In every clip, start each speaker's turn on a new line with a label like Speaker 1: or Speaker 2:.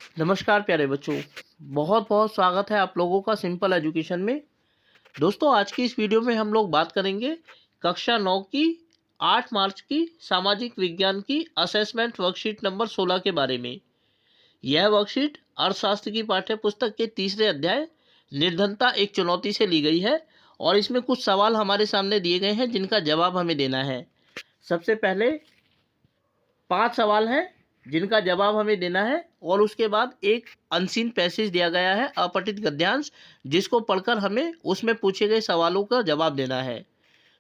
Speaker 1: नमस्कार प्यारे बच्चों, बहुत बहुत स्वागत है आप लोगों का सिंपल एजुकेशन में। दोस्तों, आज की इस वीडियो में हम लोग बात करेंगे कक्षा 9 की 8 मार्च की सामाजिक विज्ञान की असेसमेंट वर्कशीट नंबर 16 के बारे में। यह वर्कशीट अर्थशास्त्र की पाठ्य पुस्तक के तीसरे अध्याय निर्धनता एक चुनौती से ली गई है और इसमें कुछ सवाल हमारे सामने दिए गए हैं जिनका जवाब हमें देना है। सबसे पहले 5 सवाल हैं जिनका जवाब हमें देना है और उसके बाद एक अनसीन पैसेज दिया गया है, अपठित गद्यांश, जिसको पढ़कर हमें उसमें पूछे गए सवालों का जवाब देना है।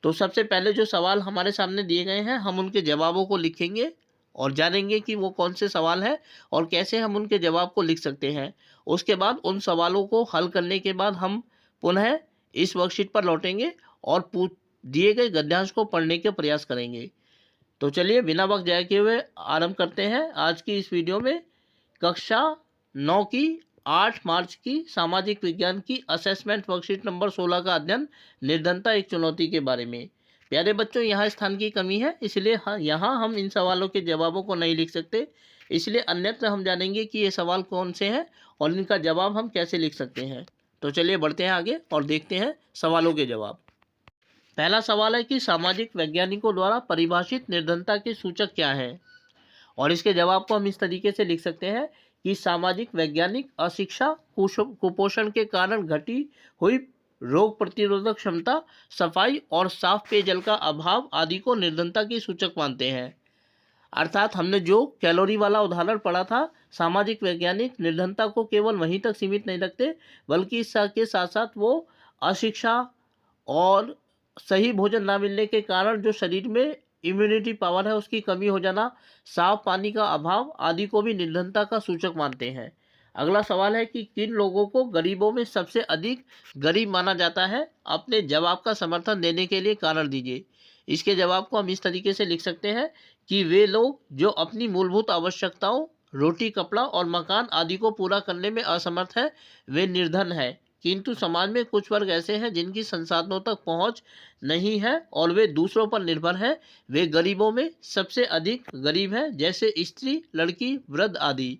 Speaker 1: तो सबसे पहले जो सवाल हमारे सामने दिए गए हैं हम उनके जवाबों को लिखेंगे और जानेंगे कि वो कौन से सवाल हैं और कैसे हम उनके जवाब को लिख सकते हैं। उसके बाद उन सवालों को हल करने के बाद हम पुनः इस वर्कशीट पर लौटेंगे और दिए गए गद्यांश को पढ़ने के प्रयास करेंगे। तो चलिए बिना वक्त जाए किए हुए आरंभ करते हैं आज की इस वीडियो में कक्षा 9 की 8 मार्च की सामाजिक विज्ञान की असेसमेंट वर्कशीट नंबर 16 का अध्ययन निर्धनता एक चुनौती के बारे में। प्यारे बच्चों, यहाँ स्थान की कमी है, इसलिए यहाँ हम इन सवालों के जवाबों को नहीं लिख सकते, इसलिए अन्यत्र हम जानेंगे कि ये सवाल कौन से हैं और इनका जवाब हम कैसे लिख सकते हैं। तो चलिए बढ़ते हैं आगे और देखते हैं सवालों के जवाब। पहला सवाल है कि सामाजिक वैज्ञानिकों द्वारा परिभाषित निर्धनता के सूचक क्या हैं, और इसके जवाब को हम इस तरीके से लिख सकते हैं कि सामाजिक वैज्ञानिक अशिक्षा, कुपोषण के कारण घटी हुई रोग प्रतिरोधक क्षमता, सफाई और साफ पेयजल का अभाव आदि को निर्धनता के सूचक मानते हैं। अर्थात हमने जो कैलोरी वाला उदाहरण पढ़ा था, सामाजिक वैज्ञानिक निर्धनता को केवल वहीं तक सीमित नहीं रखते बल्कि इसके साथ साथ वो अशिक्षा और सही भोजन ना मिलने के कारण जो शरीर में इम्यूनिटी पावर है उसकी कमी हो जाना, साफ पानी का अभाव आदि को भी निर्धनता का सूचक मानते हैं। अगला सवाल है कि किन लोगों को गरीबों में सबसे अधिक गरीब माना जाता है? अपने जवाब का समर्थन देने के लिए कारण दीजिए। इसके जवाब को हम इस तरीके से लिख सकते हैं कि वे लोग जो अपनी मूलभूत आवश्यकताओं, रोटी, कपड़ा और मकान आदि को पूरा करने में असमर्थ है, वे निर्धन है। किंतु समाज में कुछ वर्ग ऐसे हैं जिनकी संसाधनों तक पहुंच नहीं है और वे दूसरों पर निर्भर हैं, वे गरीबों में सबसे अधिक गरीब हैं, जैसे स्त्री, लड़की, वृद्ध आदि।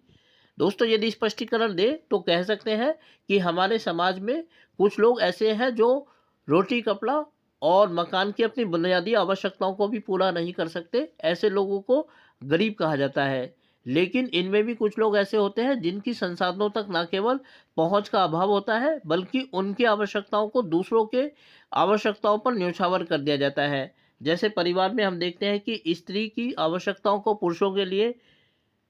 Speaker 1: दोस्तों, यदि स्पष्टीकरण दे तो कह सकते हैं कि हमारे समाज में कुछ लोग ऐसे हैं जो रोटी, कपड़ा और मकान की अपनी बुनियादी आवश्यकताओं को भी पूरा नहीं कर सकते, ऐसे लोगों को गरीब कहा जाता है। लेकिन इनमें भी कुछ लोग ऐसे होते हैं जिनकी संसाधनों तक न केवल पहुंच का अभाव होता है बल्कि उनकी आवश्यकताओं को दूसरों के आवश्यकताओं पर न्योछावर कर दिया जाता है। जैसे परिवार में हम देखते हैं कि स्त्री की आवश्यकताओं को पुरुषों के लिए,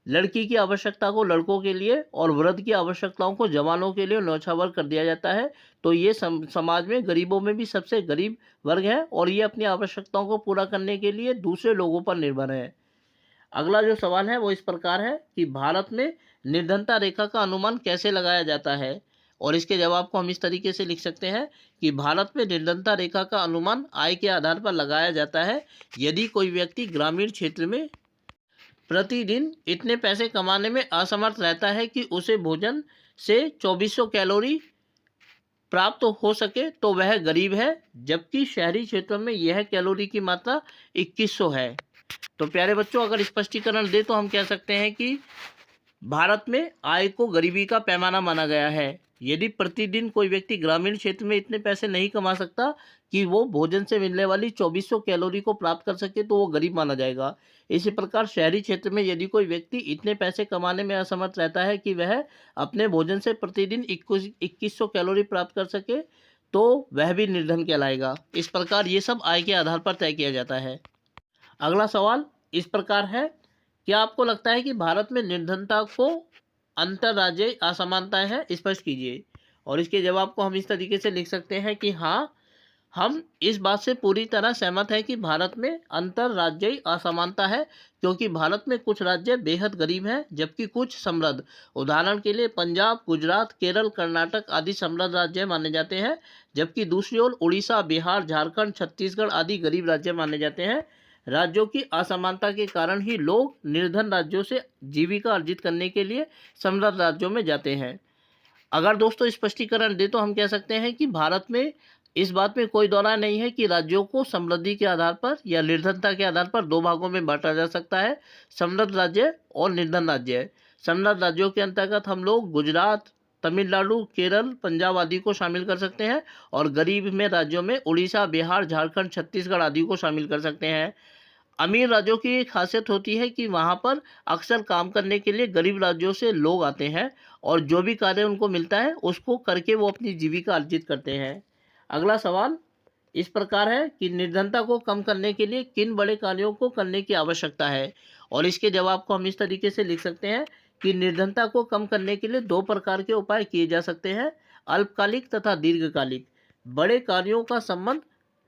Speaker 1: लड़की की आवश्यकता को लड़कों के लिए और वृद्ध की आवश्यकताओं को जवानों के लिए न्योछावर कर दिया जाता है। तो ये समाज में गरीबों में भी सबसे गरीब वर्ग है और ये अपनी आवश्यकताओं को पूरा करने के लिए दूसरे लोगों पर निर्भर है। अगला जो सवाल है वो इस प्रकार है कि भारत में निर्धनता रेखा का अनुमान कैसे लगाया जाता है, और इसके जवाब को हम इस तरीके से लिख सकते हैं कि भारत में निर्धनता रेखा का अनुमान आय के आधार पर लगाया जाता है। यदि कोई व्यक्ति ग्रामीण क्षेत्र में प्रतिदिन इतने पैसे कमाने में असमर्थ रहता है कि उसे भोजन से 2400 कैलोरी प्राप्त हो सके तो वह गरीब है, जबकि शहरी क्षेत्रों में यह कैलोरी की मात्रा 2100 है। तो प्यारे बच्चों, अगर स्पष्टीकरण दे तो हम कह सकते हैं कि भारत में आय को गरीबी का पैमाना माना गया है। यदि प्रतिदिन कोई व्यक्ति ग्रामीण क्षेत्र में इतने पैसे नहीं कमा सकता कि वो भोजन से मिलने वाली 2400 कैलोरी को प्राप्त कर सके तो वो गरीब माना जाएगा। इसी प्रकार शहरी क्षेत्र में यदि कोई व्यक्ति इतने पैसे कमाने में असमर्थ रहता है कि वह अपने भोजन से प्रतिदिन 2100 कैलोरी प्राप्त कर सके तो वह भी निर्धन कहलाएगा। इस प्रकार ये सब आय के आधार पर तय किया जाता है। अगला सवाल इस प्रकार है, क्या आपको लगता है कि भारत में निर्धनता को अंतर्राज्यीय असमानताएं हैं? स्पष्ट कीजिए। और इसके जवाब को हम इस तरीके से लिख सकते हैं कि हाँ, हम इस बात से पूरी तरह सहमत हैं कि भारत में अंतर्राज्यीय असमानता है, क्योंकि भारत में कुछ राज्य बेहद गरीब हैं जबकि कुछ समृद्ध। उदाहरण के लिए पंजाब, गुजरात, केरल, कर्नाटक आदि समृद्ध राज्य माने जाते हैं, जबकि दूसरी ओर उड़ीसा, बिहार, झारखंड, छत्तीसगढ़ आदि गरीब राज्य माने जाते हैं। राज्यों की असमानता के कारण ही लोग निर्धन राज्यों से जीविका अर्जित करने के लिए समृद्ध राज्यों में जाते हैं। अगर दोस्तों स्पष्टीकरण दे तो हम कह सकते हैं कि भारत में इस बात में कोई दौरा नहीं है कि राज्यों को समृद्धि के आधार पर या निर्धनता के आधार पर दो भागों में बांटा जा सकता है, समृद्ध राज्य और निर्धन राज्य। समृद्ध राज्यों के अंतर्गत हम लोग गुजरात, तमिलनाडु, केरल, पंजाब आदि को शामिल कर सकते हैं। और गरीब में राज्यों में उड़ीसा, बिहार, झारखंड, छत्तीसगढ़ आदि को शामिल कर सकते हैं। अमीर राज्यों की एक खासियत होती है कि वहाँ पर अक्सर काम करने के लिए गरीब राज्यों से लोग आते हैं और जो भी कार्य उनको मिलता है उसको करके वो अपनी जीविका अर्जित करते हैं। अगला सवाल इस प्रकार है कि निर्धनता को कम करने के लिए किन बड़े कार्यों को करने की आवश्यकता है। और इसके जवाब को हम इस तरीके से लिख सकते हैं कि निर्धनता को कम करने के लिए दो प्रकार के उपाय किए जा सकते हैं, अल्पकालिक तथा दीर्घकालिक। बड़े कार्यों का संबंध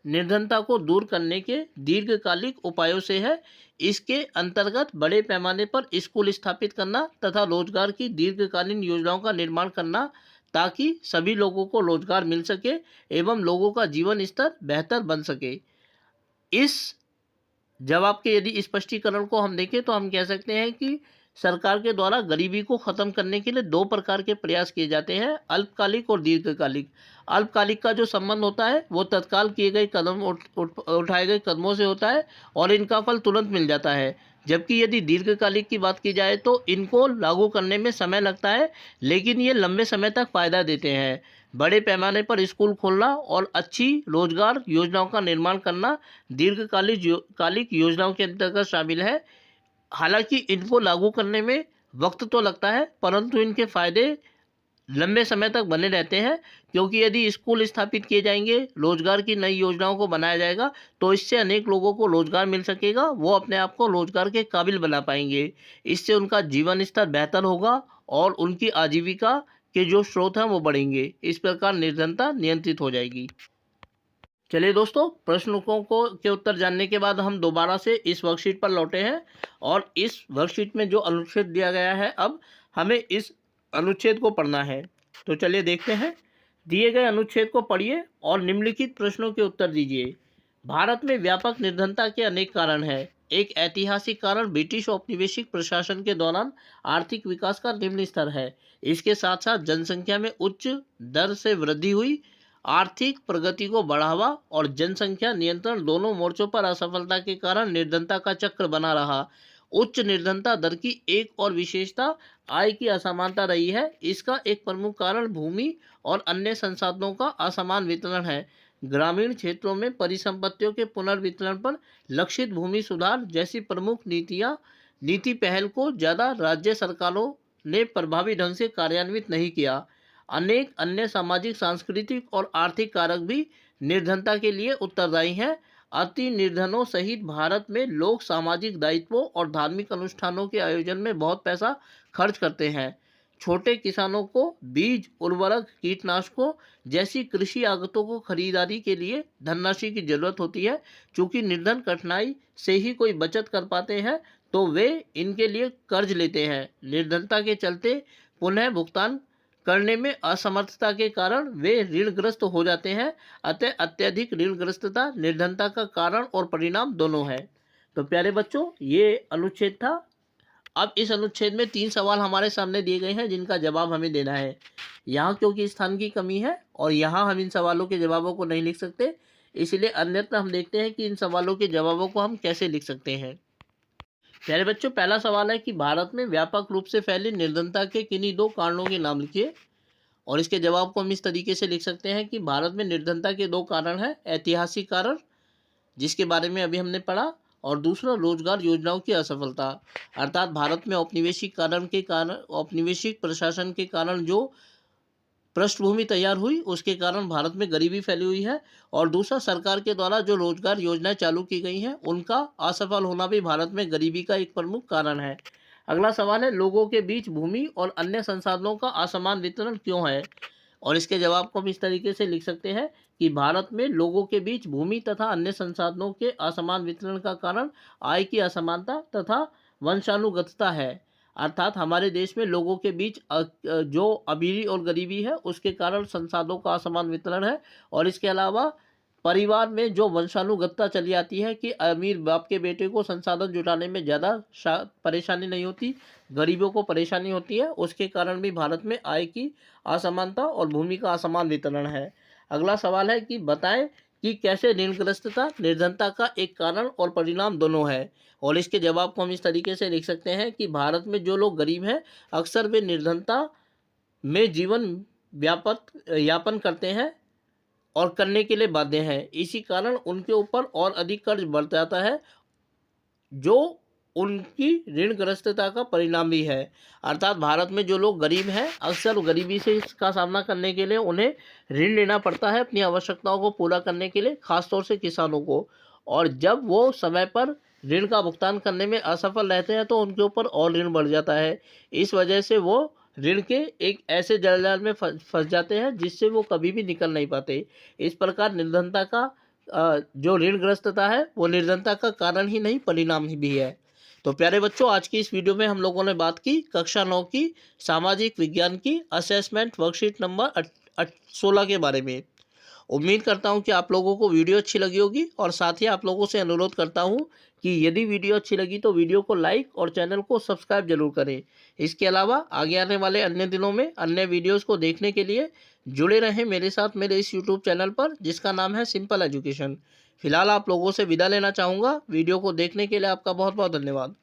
Speaker 1: निर्धनता को दूर करने के दीर्घकालिक उपायों से है। इसके अंतर्गत बड़े पैमाने पर स्कूल स्थापित करना तथा रोजगार की दीर्घकालीन योजनाओं का निर्माण करना, ताकि सभी लोगों को रोजगार मिल सके एवं लोगों का जीवन स्तर बेहतर बन सके। इस जवाब के यदि स्पष्टीकरण को हम देखें तो हम कह सकते हैं कि सरकार के द्वारा गरीबी को खत्म करने के लिए दो प्रकार के प्रयास किए जाते हैं, अल्पकालिक और दीर्घकालिक। अल्पकालिक का जो संबंध होता है वो तत्काल किए गए कदम उठाए गए कदमों से होता है और इनका फल तुरंत मिल जाता है। जबकि यदि दीर्घकालिक की बात की जाए तो इनको लागू करने में समय लगता है, लेकिन ये लंबे समय तक फायदा देते हैं। बड़े पैमाने पर स्कूल खोलना और अच्छी रोजगार योजनाओं का निर्माण करना दीर्घकालिक योजनाओं के अंतर्गत शामिल है। हालांकि इनको लागू करने में वक्त तो लगता है, परंतु इनके फायदे लंबे समय तक बने रहते हैं, क्योंकि यदि स्कूल स्थापित किए जाएंगे, रोजगार की नई योजनाओं को बनाया जाएगा, तो इससे अनेक लोगों को रोजगार मिल सकेगा, वो अपने आप को रोजगार के काबिल बना पाएंगे। इससे उनका जीवन स्तर बेहतर होगा और उनकी आजीविका के जो स्रोत हैं वो बढ़ेंगे। इस प्रकार निर्धनता नियंत्रित हो जाएगी। चलिए दोस्तों, प्रश्नों को के उत्तर जानने के बाद हम दोबारा से इस वर्कशीट पर लौटे हैं और इस वर्कशीट में जो अनुच्छेद दिया गया है, अब हमें इस अनुच्छेद को पढ़ना है। तो चलिए देखते हैं। दिए गए अनुच्छेद को पढ़िए और निम्नलिखित प्रश्नों के उत्तर दीजिए। भारत में व्यापक निर्धनता के अनेक कारण हैं। एक ऐतिहासिक कारण ब्रिटिश औपनिवेशिक प्रशासन के दौरान आर्थिक विकास का निम्न स्तर है। इसके साथ साथ जनसंख्या में उच्च दर से वृद्धि हुई, आर्थिक प्रगति को बढ़ावा और जनसंख्या नियंत्रण दोनों मोर्चों पर असफलता के कारण निर्धनता का चक्र बना रहा। उच्च निर्धनता दर की एक और विशेषता आय की असमानता रही है। इसका एक प्रमुख कारण भूमि और अन्य संसाधनों का असमान वितरण है। ग्रामीण क्षेत्रों में परिसंपत्तियों के पुनर्वितरण पर लक्षित भूमि सुधार जैसी प्रमुख नीति पहल को ज़्यादा राज्य सरकारों ने प्रभावी ढंग से कार्यान्वित नहीं किया। अनेक अन्य सामाजिक, सांस्कृतिक और आर्थिक कारक भी निर्धनता के लिए उत्तरदायी हैं। अति निर्धनों सहित भारत में लोग सामाजिक दायित्वों और धार्मिक अनुष्ठानों के आयोजन में बहुत पैसा खर्च करते हैं। छोटे किसानों को बीज, उर्वरक, कीटनाशकों जैसी कृषि आगतों को खरीदारी के लिए धनराशि की जरूरत होती है। चूंकि निर्धन कठिनाई से ही कोई बचत कर पाते हैं, तो वे इनके लिए कर्ज लेते हैं। निर्धनता के चलते पुनः भुगतान करने में असमर्थता के कारण वे ऋणग्रस्त हो जाते हैं। अतः अत्यधिक ऋणग्रस्तता निर्धनता का कारण और परिणाम दोनों है। तो प्यारे बच्चों, ये अनुच्छेद था। अब इस अनुच्छेद में 3 सवाल हमारे सामने दिए गए हैं जिनका जवाब हमें देना है। यहाँ क्योंकि स्थान की कमी है और यहाँ हम इन सवालों के जवाबों को नहीं लिख सकते, इसलिए अन्यथा हम देखते हैं कि इन सवालों के जवाबों को हम कैसे लिख सकते हैं। प्यारे बच्चों, पहला सवाल है कि भारत में व्यापक रूप से फैली निर्धनता के किन्हीं 2 कारणों के नाम लिखिए। और इसके जवाब को हम इस तरीके से लिख सकते हैं कि भारत में निर्धनता के 2 कारण हैं। ऐतिहासिक कारण, जिसके बारे में अभी हमने पढ़ा, और दूसरा रोजगार योजनाओं की असफलता। अर्थात भारत में औपनिवेशिक प्रशासन के कारण जो पृष्ठभूमि तैयार हुई, उसके कारण भारत में गरीबी फैली हुई है। और दूसरा, सरकार के द्वारा जो रोजगार योजनाएं चालू की गई हैं, उनका असफल होना भी भारत में गरीबी का एक प्रमुख कारण है। अगला सवाल है, लोगों के बीच भूमि और अन्य संसाधनों का असमान वितरण क्यों है। और इसके जवाब को हम इस तरीके से लिख सकते हैं कि भारत में लोगों के बीच भूमि तथा अन्य संसाधनों के असमान वितरण का कारण आय की असमानता तथा वंशानुगतता है। अर्थात हमारे देश में लोगों के बीच जो अमीरी और गरीबी है, उसके कारण संसाधनों का असमान वितरण है। और इसके अलावा परिवार में जो वंशानुगतता चली आती है कि अमीर बाप के बेटे को संसाधन जुटाने में ज़्यादा परेशानी नहीं होती, गरीबों को परेशानी होती है, उसके कारण भी भारत में आय की असमानता और भूमि का असमान वितरण है। अगला सवाल है कि बताएं कि कैसे ऋणग्रस्तता निर्धनता का एक कारण और परिणाम दोनों है। और इसके जवाब को हम इस तरीके से लिख सकते हैं कि भारत में जो लोग गरीब हैं अक्सर वे निर्धनता में जीवन यापन करते हैं और करने के लिए बाध्य हैं। इसी कारण उनके ऊपर और अधिक कर्ज बढ़ जाता है, जो उनकी ऋणग्रस्तता का परिणाम भी है। अर्थात भारत में जो लोग गरीब हैं अक्सर गरीबी से इसका सामना करने के लिए उन्हें ऋण लेना पड़ता है अपनी आवश्यकताओं को पूरा करने के लिए, खासतौर से किसानों को। और जब वो समय पर ऋण का भुगतान करने में असफल रहते हैं तो उनके ऊपर और ऋण बढ़ जाता है। इस वजह से वो ऋण के एक ऐसे जलजाल में फंस जाते हैं जिससे वो कभी भी निकल नहीं पाते। इस प्रकार निर्धनता का जो ऋणग्रस्तता है वो निर्धनता का कारण ही नहीं परिणाम ही भी है। तो प्यारे बच्चों, आज की इस वीडियो में हम लोगों ने बात की कक्षा 9 की सामाजिक विज्ञान की असेसमेंट वर्कशीट नंबर 16 के बारे में। उम्मीद करता हूं कि आप लोगों को वीडियो अच्छी लगी होगी और साथ ही आप लोगों से अनुरोध करता हूं कि यदि वीडियो अच्छी लगी तो वीडियो को लाइक और चैनल को सब्सक्राइब जरूर करें। इसके अलावा आगे आने वाले अन्य दिनों में अन्य वीडियोस को देखने के लिए जुड़े रहें मेरे साथ मेरे इस यूट्यूब चैनल पर जिसका नाम है सिंपल एजुकेशन। फिलहाल आप लोगों से विदा लेना चाहूँगा। वीडियो को देखने के लिए आपका बहुत बहुत धन्यवाद।